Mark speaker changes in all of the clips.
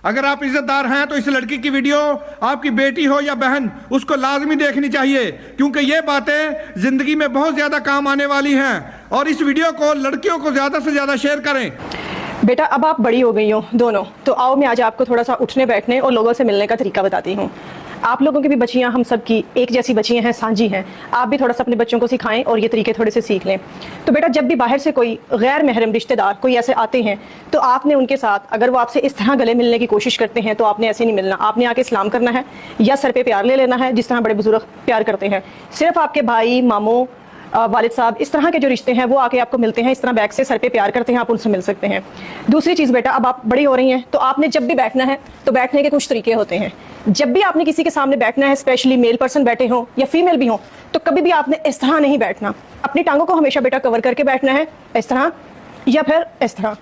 Speaker 1: अगर आप इज्जतदार हैं तो इस लड़की की वीडियो आपकी बेटी हो या बहन उसको लाजमी देखनी चाहिए, क्योंकि ये बातें जिंदगी में बहुत ज्यादा काम आने वाली हैं। और इस वीडियो को लड़कियों को ज्यादा से ज्यादा शेयर करें।
Speaker 2: बेटा अब आप बड़ी हो गई हो दोनों, तो आओ मैं आज आपको थोड़ा सा उठने बैठने और लोगों से मिलने का तरीका बताती हूँ। आप लोगों की भी बच्चियाँ हम सब की एक जैसी बच्चियाँ हैं, साझी हैं। आप भी थोड़ा सा अपने बच्चों को सिखाएं और ये तरीके थोड़े से सीख लें। तो बेटा जब भी बाहर से कोई गैर महरम रिश्तेदार कोई ऐसे आते हैं तो आपने उनके साथ, अगर वो आपसे इस तरह गले मिलने की कोशिश करते हैं तो आपने ऐसे नहीं मिलना। आपने आके सलाम करना है या सर पे प्यार ले लेना है, जिस तरह बड़े बुजुर्ग प्यार करते हैं। सिर्फ आपके भाई, मामू, वालिद साहब, इस तरह के जो रिश्ते हैं वो आके आपको मिलते हैं, इस तरह बैग से सर पे प्यार करते हैं, आप उनसे मिल सकते हैं। दूसरी चीज़ बेटा, अब आप बड़ी हो रही हैं तो आपने जब भी बैठना है तो बैठने के कुछ तरीके होते हैं। जब भी आपने किसी के सामने बैठना है, स्पेशली मेल पर्सन बैठे हों या फीमेल भी हों, तो कभी भी आपने इस तरह नहीं बैठना। अपनी टांगों को हमेशा बेटा कवर करके बैठना है, इस तरह या फिर इस तरह।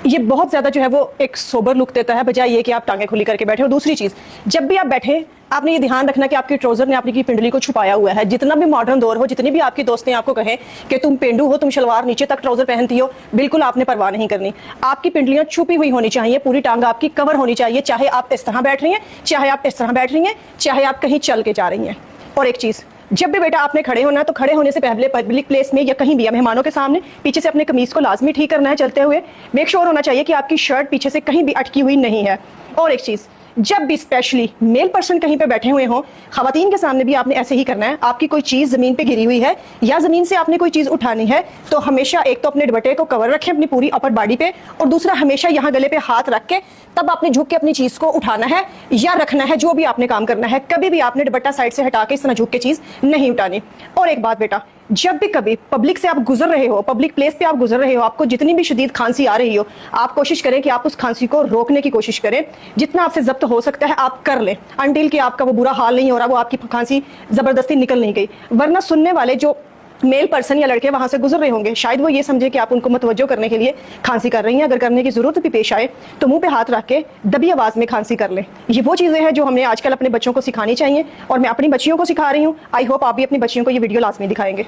Speaker 2: ये बहुत ज़्यादा जो है वो एक सोबर लुक देता है, बजाय ये कि आप टांगें खुली करके बैठे। और दूसरी चीज़, जब भी आप बैठे आपने ये ध्यान रखना कि आपके ट्राउजर ने आपकी पिंडली को छुपाया हुआ है। जितना भी मॉडर्न दौर हो, जितनी भी आपकी दोस्तें आपको कहें कि तुम पेंडू हो, तुम शलवार नीचे तक ट्राउजर पहनती हो, बिल्कुल आपने परवाह नहीं करनी। आपकी पिंडलियां छुपी हुई होनी चाहिए, पूरी टांग आपकी कवर होनी चाहिए, चाहे आप इस तरह बैठ रही हैं, चाहे आप इस तरह बैठ रही हैं, चाहे आप कहीं चल के जा रही हैं। और एक चीज़, जब भी बेटा आपने खड़े होना है तो खड़े होने से पहले पब्लिक प्लेस में या कहीं भी, या मेहमानों के सामने, पीछे से अपने कमीज को लाजमी ठीक करना है चलते हुए। मेक श्योर होना चाहिए कि आपकी शर्ट पीछे से कहीं भी अटकी हुई नहीं है। और एक चीज़, जब भी स्पेशली मेल पर्सन कहीं पे बैठे हुए हों, खवातीन के सामने भी आपने ऐसे ही करना है। आपकी कोई चीज़ ज़मीन पे गिरी हुई है या ज़मीन से आपने कोई चीज़ उठानी है तो हमेशा एक तो अपने दुपट्टे को कवर रखें अपनी पूरी अपर बॉडी पे, और दूसरा हमेशा यहाँ गले पे हाथ रख के तब आपने झुक के अपनी चीज़ को उठाना है या रखना है, जो भी आपने काम करना है। कभी भी आपने दुपट्टा साइड से हटा के इस तरह झुक के चीज़ नहीं उठानी। और एक बात बेटा, जब भी कभी पब्लिक से आप गुजर रहे हो, पब्लिक प्लेस पे आप गुजर रहे हो, आपको जितनी भी शदीद खांसी आ रही हो, आप कोशिश करें कि आप उस खांसी को रोकने की कोशिश करें। जितना आपसे जब्त हो सकता है आप कर लें, अनटिल कि आपका वो बुरा हाल नहीं हो रहा, वो आपकी खांसी ज़बरदस्ती निकल नहीं गई। वरना सुनने वाले जो मेल पर्सन या लड़के वहां से गुजर रहे होंगे, शायद वो ये समझे कि आप उनको मतवज्जो करने के लिए खांसी कर रही हैं। अगर करने की जरूरत भी पेश आए तो मुंह पे हाथ रख के दबी आवाज़ में खांसी कर लें। ये वो चीज़ें हैं जो हमने आजकल अपने बच्चों को सिखानी चाहिए और मैं अपनी बच्चियों को सिखा रही हूँ। आई होप आप भी अपनी बच्चियों को ये वीडियो लाजमी दिखाएंगे।